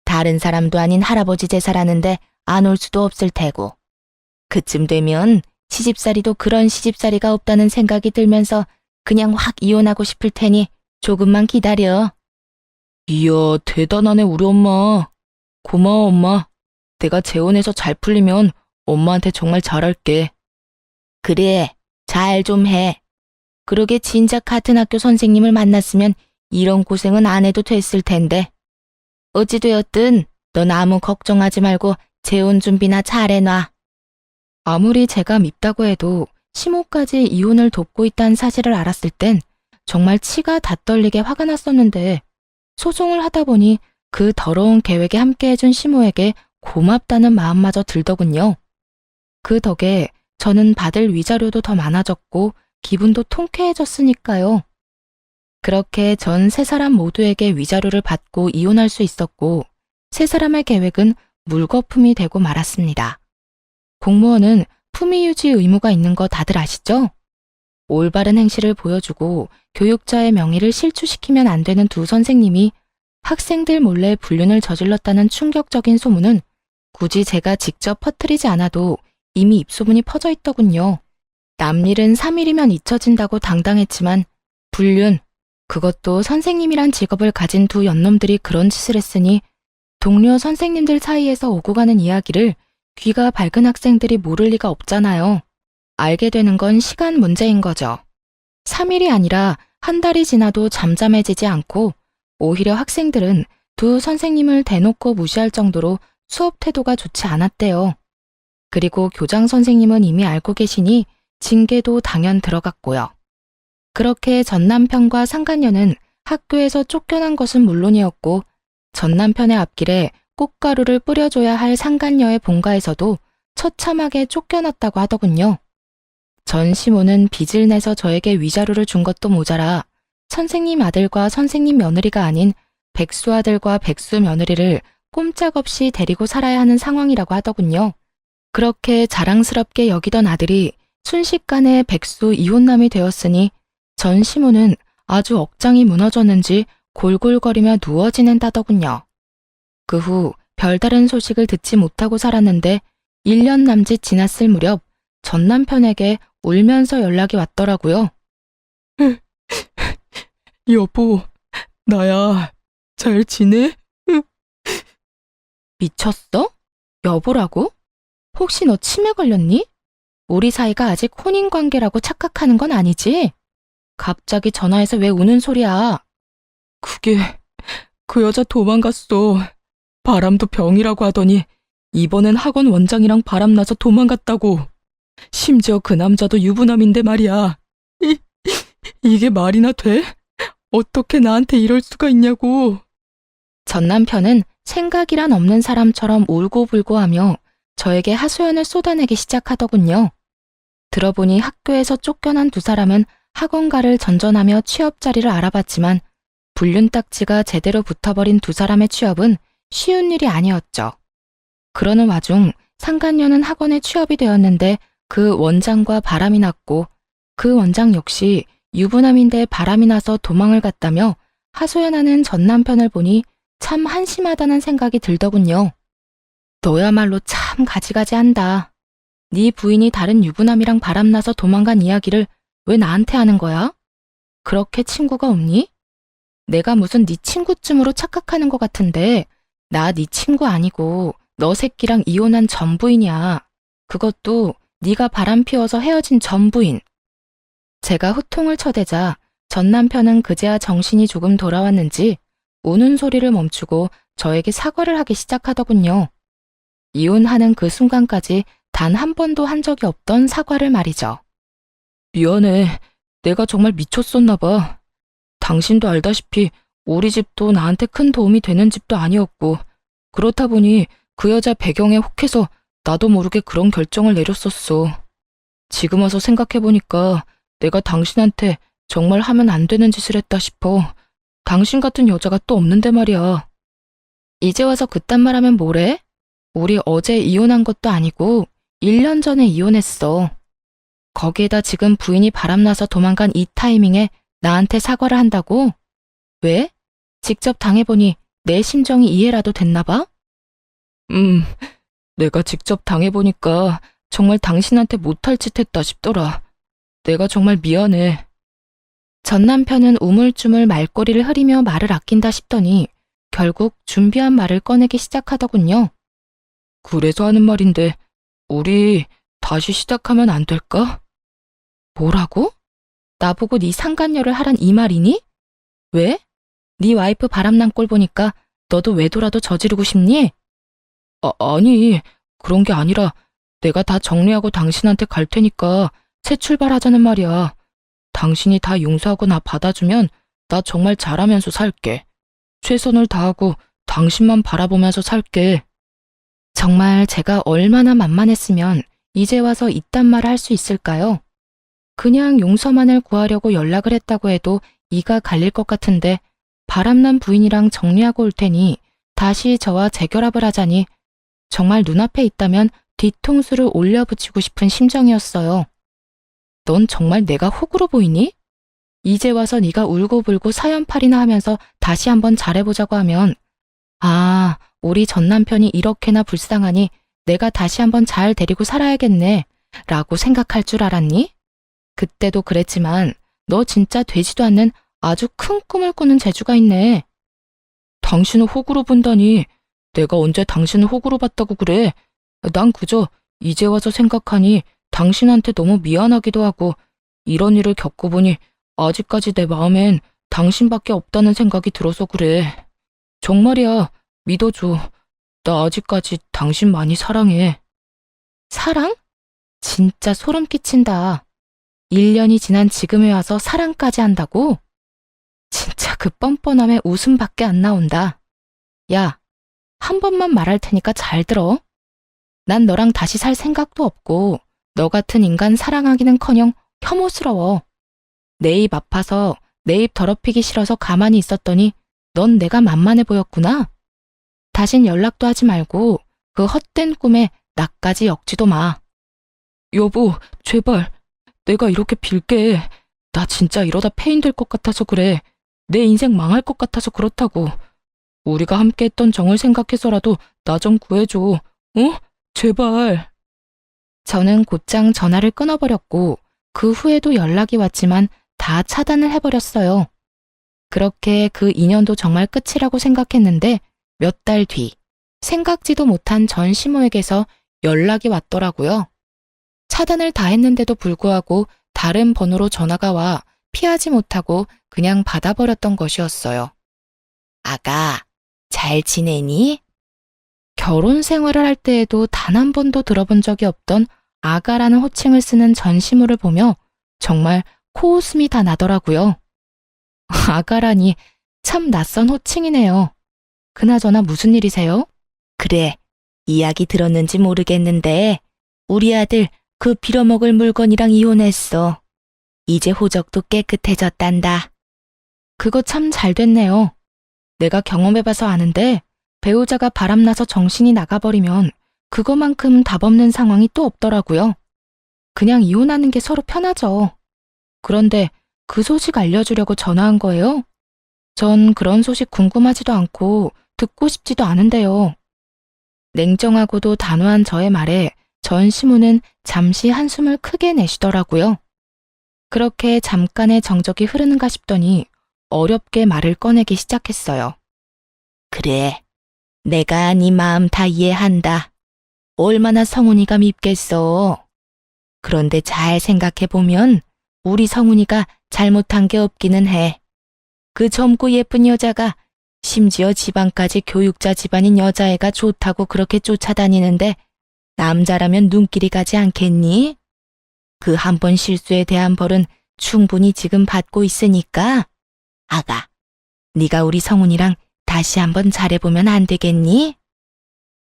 다른 사람도 아닌 할아버지 제사라는데 안 올 수도 없을 테고. 그쯤 되면 시집살이도 그런 시집살이가 없다는 생각이 들면서 그냥 확 이혼하고 싶을 테니 조금만 기다려. 이야, 대단하네 우리 엄마. 고마워 엄마. 내가 재혼해서 잘 풀리면 엄마한테 정말 잘할게. 그래, 잘 좀 해. 그러게 진작 같은 학교 선생님을 만났으면 이런 고생은 안 해도 됐을 텐데. 어찌되었든 넌 아무 걱정하지 말고 재혼 준비나 잘 해놔. 아무리 제가 밉다고 해도 시모까지 이혼을 돕고 있다는 사실을 알았을 땐 정말 치가 다 떨리게 화가 났었는데 소송을 하다 보니 그 더러운 계획에 함께해준 시모에게 고맙다는 마음마저 들더군요. 그 덕에 저는 받을 위자료도 더 많아졌고 기분도 통쾌해졌으니까요. 그렇게 전 세 사람 모두에게 위자료를 받고 이혼할 수 있었고 세 사람의 계획은 물거품이 되고 말았습니다. 공무원은 품위 유지 의무가 있는 거 다들 아시죠? 올바른 행실을 보여주고 교육자의 명예를 실추시키면 안 되는 두 선생님이 학생들 몰래 불륜을 저질렀다는 충격적인 소문은 굳이 제가 직접 퍼뜨리지 않아도 이미 입소문이 퍼져 있더군요. 남일은 3일이면 잊혀진다고 당당했지만 불륜, 그것도 선생님이란 직업을 가진 두 연놈들이 그런 짓을 했으니 동료 선생님들 사이에서 오고 가는 이야기를 귀가 밝은 학생들이 모를 리가 없잖아요. 알게 되는 건 시간 문제인 거죠. 3일이 아니라 한 달이 지나도 잠잠해지지 않고 오히려 학생들은 두 선생님을 대놓고 무시할 정도로 수업 태도가 좋지 않았대요. 그리고 교장 선생님은 이미 알고 계시니 징계도 당연 들어갔고요. 그렇게 전 남편과 상간녀는 학교에서 쫓겨난 것은 물론이었고 전 남편의 앞길에 꽃가루를 뿌려줘야 할 상간녀의 본가에서도 처참하게 쫓겨났다고 하더군요. 전 시모는 빚을 내서 저에게 위자료를 준 것도 모자라 선생님 아들과 선생님 며느리가 아닌 백수 아들과 백수 며느리를 꼼짝없이 데리고 살아야 하는 상황이라고 하더군요. 그렇게 자랑스럽게 여기던 아들이 순식간에 백수 이혼남이 되었으니 전 시모는 아주 억장이 무너졌는지 골골거리며 누워 지낸다더군요. 그 후 별다른 소식을 듣지 못하고 살았는데 1년 남짓 지났을 무렵 전 남편에게 울면서 연락이 왔더라고요. 여보, 나야. 잘 지내? 미쳤어? 여보라고? 혹시 너 치매 걸렸니? 우리 사이가 아직 혼인관계라고 착각하는 건 아니지? 갑자기 전화해서 왜 우는 소리야? 그게 그 여자 도망갔어. 바람도 병이라고 하더니 이번엔 학원 원장이랑 바람나서 도망갔다고. 심지어 그 남자도 유부남인데 말이야. 이게 말이나 돼? 어떻게 나한테 이럴 수가 있냐고. 전 남편은 생각이란 없는 사람처럼 울고불고하며 저에게 하소연을 쏟아내기 시작하더군요. 들어보니 학교에서 쫓겨난 두 사람은 학원가를 전전하며 취업 자리를 알아봤지만 불륜 딱지가 제대로 붙어버린 두 사람의 취업은 쉬운 일이 아니었죠. 그러는 와중 상간녀는 학원에 취업이 되었는데 그 원장과 바람이 났고 그 원장 역시 유부남인데 바람이 나서 도망을 갔다며 하소연하는 전 남편을 보니 참 한심하다는 생각이 들더군요. 너야말로 참 가지가지한다. 네 부인이 다른 유부남이랑 바람나서 도망간 이야기를 왜 나한테 하는 거야? 그렇게 친구가 없니? 내가 무슨 네 친구쯤으로 착각하는 것 같은데 나 네 친구 아니고 너 새끼랑 이혼한 전 부인이야. 그것도 네가 바람 피워서 헤어진 전 부인. 제가 호통을 쳐대자 전 남편은 그제야 정신이 조금 돌아왔는지 우는 소리를 멈추고 저에게 사과를 하기 시작하더군요. 이혼하는 그 순간까지 단 한 번도 한 적이 없던 사과를 말이죠. 미안해. 내가 정말 미쳤었나 봐. 당신도 알다시피 우리 집도 나한테 큰 도움이 되는 집도 아니었고 그렇다 보니 그 여자 배경에 혹해서 나도 모르게 그런 결정을 내렸었어. 지금 와서 생각해보니까 내가 당신한테 정말 하면 안 되는 짓을 했다 싶어. 당신 같은 여자가 또 없는데 말이야. 이제 와서 그딴 말 하면 뭐래? 우리 어제 이혼한 것도 아니고 1년 전에 이혼했어. 거기에다 지금 부인이 바람나서 도망간 이 타이밍에 나한테 사과를 한다고? 왜? 직접 당해보니 내 심정이 이해라도 됐나 봐? 내가 직접 당해보니까 정말 당신한테 못할 짓 했다 싶더라. 내가 정말 미안해. 전 남편은 우물쭈물 말꼬리를 흐리며 말을 아낀다 싶더니 결국 준비한 말을 꺼내기 시작하더군요. 그래서 하는 말인데 우리 다시 시작하면 안 될까? 뭐라고? 나보고 네 상간녀를 하란 이 말이니? 왜? 네 와이프 바람난 꼴 보니까 너도 외도라도 저지르고 싶니? 아니, 그런 게 아니라 내가 다 정리하고 당신한테 갈 테니까 새 출발하자는 말이야. 당신이 다 용서하고 나 받아주면 나 정말 잘하면서 살게. 최선을 다하고 당신만 바라보면서 살게. 정말 제가 얼마나 만만했으면 이제 와서 이딴 말을 할 수 있을까요? 그냥 용서만을 구하려고 연락을 했다고 해도 이가 갈릴 것 같은데 바람난 부인이랑 정리하고 올 테니 다시 저와 재결합을 하자니 정말 눈앞에 있다면 뒤통수를 올려붙이고 싶은 심정이었어요. 넌 정말 내가 호구로 보이니? 이제 와서 네가 울고불고 사연팔이나 하면서 다시 한번 잘해보자고 하면 아, 우리 전 남편이 이렇게나 불쌍하니 내가 다시 한번 잘 데리고 살아야겠네 라고 생각할 줄 알았니? 그때도 그랬지만 너 진짜 되지도 않는 아주 큰 꿈을 꾸는 재주가 있네. 당신을 호구로 본다니 내가 언제 당신을 호구로 봤다고 그래. 난 그저 이제 와서 생각하니 당신한테 너무 미안하기도 하고 이런 일을 겪어보니 아직까지 내 마음엔 당신밖에 없다는 생각이 들어서 그래. 정말이야. 믿어줘. 나 아직까지 당신 많이 사랑해. 사랑? 진짜 소름 끼친다. 1년이 지난 지금에 와서 사랑까지 한다고? 진짜 그 뻔뻔함에 웃음밖에 안 나온다. 야, 한 번만 말할 테니까 잘 들어. 난 너랑 다시 살 생각도 없고 너 같은 인간 사랑하기는커녕 혐오스러워. 내 입 아파서 내 입 더럽히기 싫어서 가만히 있었더니 넌 내가 만만해 보였구나. 다신 연락도 하지 말고 그 헛된 꿈에 나까지 엮지도 마. 여보, 제발. 내가 이렇게 빌게. 나 진짜 이러다 폐인 될 것 같아서 그래. 내 인생 망할 것 같아서 그렇다고. 우리가 함께 했던 정을 생각해서라도 나 좀 구해줘. 어? 제발. 저는 곧장 전화를 끊어버렸고 그 후에도 연락이 왔지만 다 차단을 해버렸어요. 그렇게 그 인연도 정말 끝이라고 생각했는데 몇 달 뒤 생각지도 못한 전 시모에게서 연락이 왔더라고요. 차단을 다 했는데도 불구하고 다른 번호로 전화가 와 피하지 못하고 그냥 받아버렸던 것이었어요. 아가, 잘 지내니? 결혼 생활을 할 때에도 단 한 번도 들어본 적이 없던 아가라는 호칭을 쓰는 전시모를 보며 정말 코웃음이 다 나더라고요. 아가라니 참 낯선 호칭이네요. 그나저나 무슨 일이세요? 그래, 이야기 들었는지 모르겠는데 우리 아들 그 빌어먹을 물건이랑 이혼했어. 이제 호적도 깨끗해졌단다. 그거 참 잘 됐네요. 내가 경험해봐서 아는데 배우자가 바람나서 정신이 나가버리면 그거만큼 답 없는 상황이 또 없더라고요. 그냥 이혼하는 게 서로 편하죠. 그런데 그 소식 알려주려고 전화한 거예요? 전 그런 소식 궁금하지도 않고 듣고 싶지도 않은데요. 냉정하고도 단호한 저의 말에 전 시모는 잠시 한숨을 크게 내쉬더라고요. 그렇게 잠깐의 정적이 흐르는가 싶더니 어렵게 말을 꺼내기 시작했어요. 그래, 내가 네 마음 다 이해한다. 얼마나 성훈이가 밉겠어. 그런데 잘 생각해보면 우리 성훈이가 잘못한 게 없기는 해. 그 젊고 예쁜 여자가 심지어 집안까지 교육자 집안인 여자애가 좋다고 그렇게 쫓아다니는데 남자라면 눈길이 가지 않겠니? 그 한 번 실수에 대한 벌은 충분히 지금 받고 있으니까 아가, 네가 우리 성훈이랑 다시 한번 잘해보면 안 되겠니?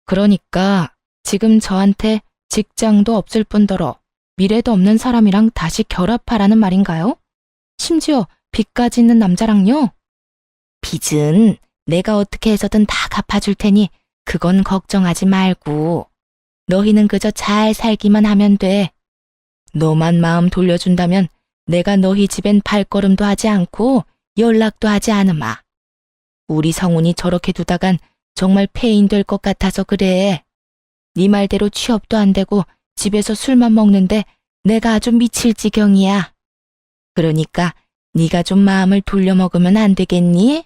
그러니까 지금 저한테 직장도 없을 뿐더러 미래도 없는 사람이랑 다시 결합하라는 말인가요? 심지어 빚까지 있는 남자랑요? 빚은 내가 어떻게 해서든 다 갚아줄 테니 그건 걱정하지 말고 너희는 그저 잘 살기만 하면 돼. 너만 마음 돌려준다면 내가 너희 집엔 발걸음도 하지 않고 연락도 하지 않으마. 우리 성훈이 저렇게 두다간 정말 폐인 될 것 같아서 그래. 네 말대로 취업도 안 되고 집에서 술만 먹는데 내가 아주 미칠 지경이야. 그러니까 네가 좀 마음을 돌려먹으면 안 되겠니?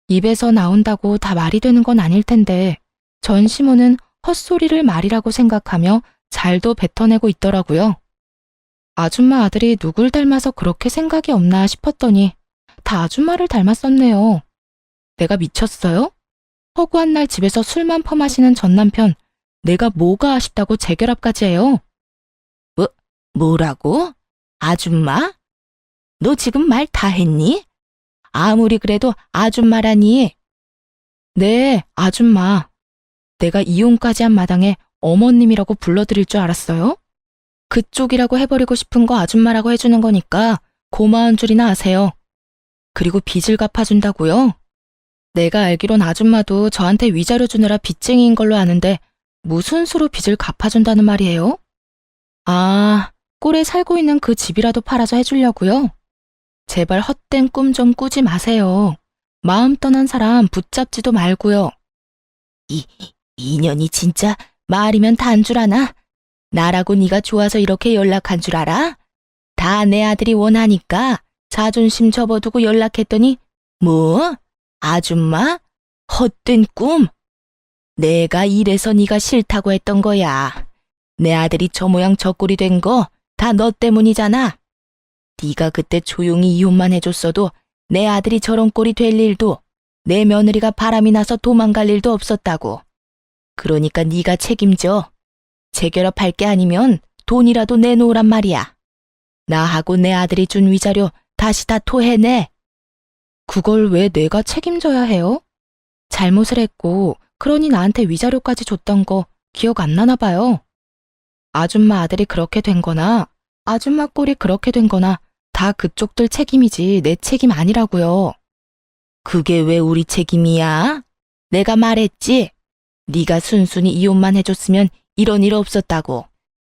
입에서 나온다고 다 말이 되는 건 아닐 텐데 전 시모는 헛소리를 말이라고 생각하며 잘도 뱉어내고 있더라고요. 아줌마 아들이 누굴 닮아서 그렇게 생각이 없나 싶었더니 다 아줌마를 닮았었네요. 내가 미쳤어요? 허구한 날 집에서 술만 퍼마시는 전 남편, 내가 뭐가 아쉽다고 재결합까지 해요? 뭐라고? 아줌마? 너 지금 말 다 했니? 아무리 그래도 아줌마라니. 네, 아줌마. 내가 이혼까지 한 마당에 어머님이라고 불러드릴 줄 알았어요? 그쪽이라고 해버리고 싶은 거 아줌마라고 해주는 거니까 고마운 줄이나 아세요. 그리고 빚을 갚아준다고요? 내가 알기론 아줌마도 저한테 위자료 주느라 빚쟁이인 걸로 아는데 무슨 수로 빚을 갚아준다는 말이에요? 아, 꼴에 살고 있는 그 집이라도 팔아서 해주려고요. 제발 헛된 꿈 좀 꾸지 마세요. 마음 떠난 사람 붙잡지도 말고요. 이년이 진짜 말이면 다인 줄 아나? 나라고 네가 좋아서 이렇게 연락한 줄 알아? 다 내 아들이 원하니까 자존심 접어두고 연락했더니 뭐? 아줌마? 헛된 꿈? 내가 이래서 네가 싫다고 했던 거야. 내 아들이 저 모양 저 꼴이 된 거 다 너 때문이잖아. 네가 그때 조용히 이혼만 해줬어도 내 아들이 저런 꼴이 될 일도 내 며느리가 바람이 나서 도망갈 일도 없었다고. 그러니까 네가 책임져. 재결합할 게 아니면 돈이라도 내놓으란 말이야. 나하고 내 아들이 준 위자료 다시 다 토해내. 그걸 왜 내가 책임져야 해요? 잘못을 했고 그러니 나한테 위자료까지 줬던 거 기억 안 나나 봐요. 아줌마 아들이 그렇게 된 거나 아줌마 꼴이 그렇게 된 거나 다 그쪽들 책임이지 내 책임 아니라고요. 그게 왜 우리 책임이야? 내가 말했지. 네가 순순히 이혼만 해줬으면 이런 일 없었다고.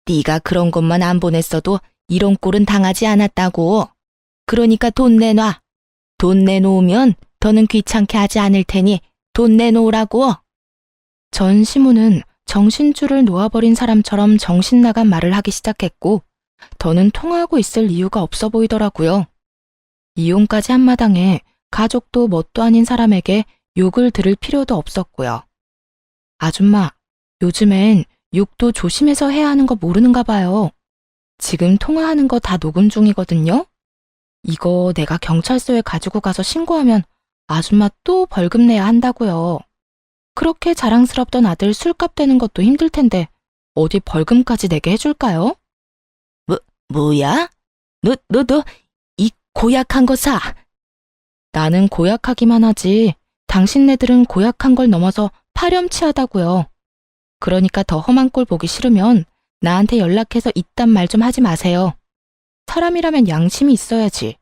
네가 그런 것만 안 보냈어도 이런 꼴은 당하지 않았다고. 그러니까 돈 내놔. 돈 내놓으면 더는 귀찮게 하지 않을 테니 돈 내놓으라고. 전 시모는 정신줄을 놓아버린 사람처럼 정신 나간 말을 하기 시작했고 더는 통화하고 있을 이유가 없어 보이더라고요. 이혼까지 한 마당에 가족도 뭣도 아닌 사람에게 욕을 들을 필요도 없었고요. 아줌마, 요즘엔 욕도 조심해서 해야 하는 거 모르는가 봐요. 지금 통화하는 거 다 녹음 중이거든요. 이거 내가 경찰서에 가지고 가서 신고하면 아줌마 또 벌금 내야 한다고요. 그렇게 자랑스럽던 아들 술값 되는 것도 힘들 텐데 어디 벌금까지 내게 해줄까요? 뭐야? 너 이 고약한 거 사. 나는 고약하기만 하지 당신네들은 고약한 걸 넘어서 파렴치하다고요. 그러니까 더 험한 꼴 보기 싫으면 나한테 연락해서 이딴 말 좀 하지 마세요. 사람이라면 양심이 있어야지.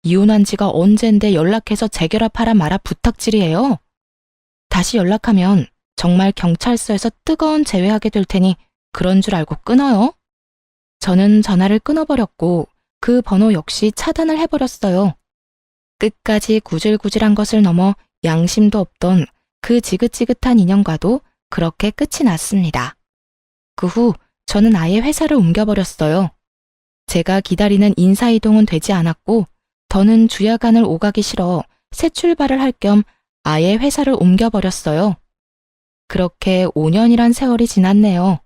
이혼한 지가 언젠데 연락해서 재결합하라 마라 부탁질이에요. 다시 연락하면 정말 경찰서에서 뜨거운 제외하게 될 테니 그런 줄 알고 끊어요. 저는 전화를 끊어버렸고 그 번호 역시 차단을 해버렸어요. 끝까지 구질구질한 것을 넘어 양심도 없던 그 지긋지긋한 인연과도 그렇게 끝이 났습니다. 그 후 저는 아예 회사를 옮겨버렸어요. 제가 기다리는 인사이동은 되지 않았고 더는 주야간을 오가기 싫어 새 출발을 할 겸 아예 회사를 옮겨버렸어요. 그렇게 5년이란 세월이 지났네요.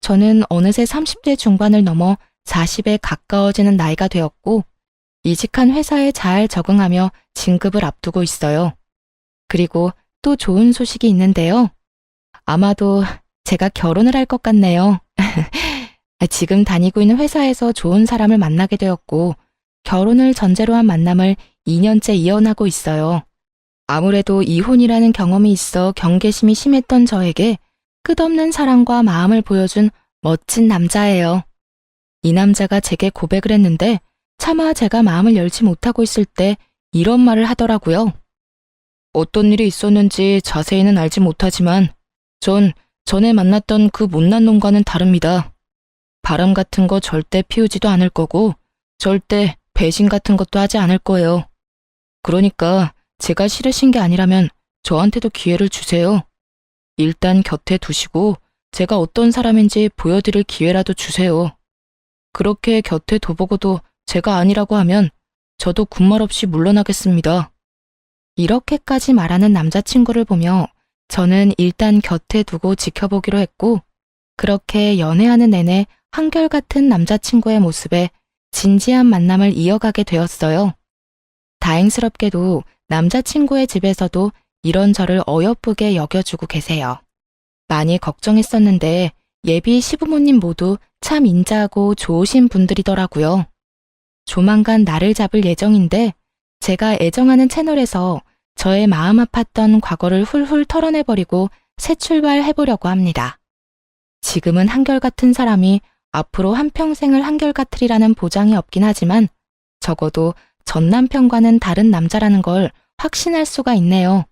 저는 어느새 30대 중반을 넘어 40에 가까워지는 나이가 되었고 이직한 회사에 잘 적응하며 진급을 앞두고 있어요. 그리고 또 좋은 소식이 있는데요. 아마도 제가 결혼을 할 것 같네요. 지금 다니고 있는 회사에서 좋은 사람을 만나게 되었고 결혼을 전제로 한 만남을 2년째 이어나고 있어요. 아무래도 이혼이라는 경험이 있어 경계심이 심했던 저에게 끝없는 사랑과 마음을 보여준 멋진 남자예요. 이 남자가 제게 고백을 했는데 차마 제가 마음을 열지 못하고 있을 때 이런 말을 하더라고요. 어떤 일이 있었는지 자세히는 알지 못하지만 전 전에 만났던 그 못난 놈과는 다릅니다. 바람 같은 거 절대 피우지도 않을 거고 절대 배신 같은 것도 하지 않을 거예요. 그러니까 제가 싫으신 게 아니라면 저한테도 기회를 주세요. 일단 곁에 두시고 제가 어떤 사람인지 보여드릴 기회라도 주세요. 그렇게 곁에 둬보고도 제가 아니라고 하면 저도 군말 없이 물러나겠습니다. 이렇게까지 말하는 남자친구를 보며 저는 일단 곁에 두고 지켜보기로 했고 그렇게 연애하는 내내 한결같은 남자친구의 모습에 진지한 만남을 이어가게 되었어요. 다행스럽게도 남자친구의 집에서도 이런 저를 어여쁘게 여겨주고 계세요. 많이 걱정했었는데 예비 시부모님 모두 참 인자하고 좋으신 분들이더라고요. 조만간 나를 잡을 예정인데 제가 애정하는 채널에서 저의 마음 아팠던 과거를 훌훌 털어내버리고 새 출발해보려고 합니다. 지금은 한결같은 사람이 앞으로 한평생을 한결같으리라는 보장이 없긴 하지만 적어도 전 남편과는 다른 남자라는 걸 확신할 수가 있네요.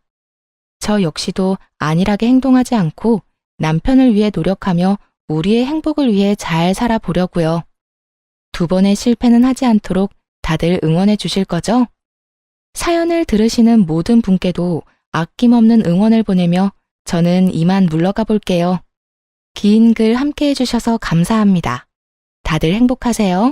저 역시도 안일하게 행동하지 않고 남편을 위해 노력하며 우리의 행복을 위해 잘 살아보려고요. 두 번의 실패는 하지 않도록 다들 응원해 주실 거죠? 사연을 들으시는 모든 분께도 아낌없는 응원을 보내며 저는 이만 물러가 볼게요. 긴 글 함께 해주셔서 감사합니다. 다들 행복하세요.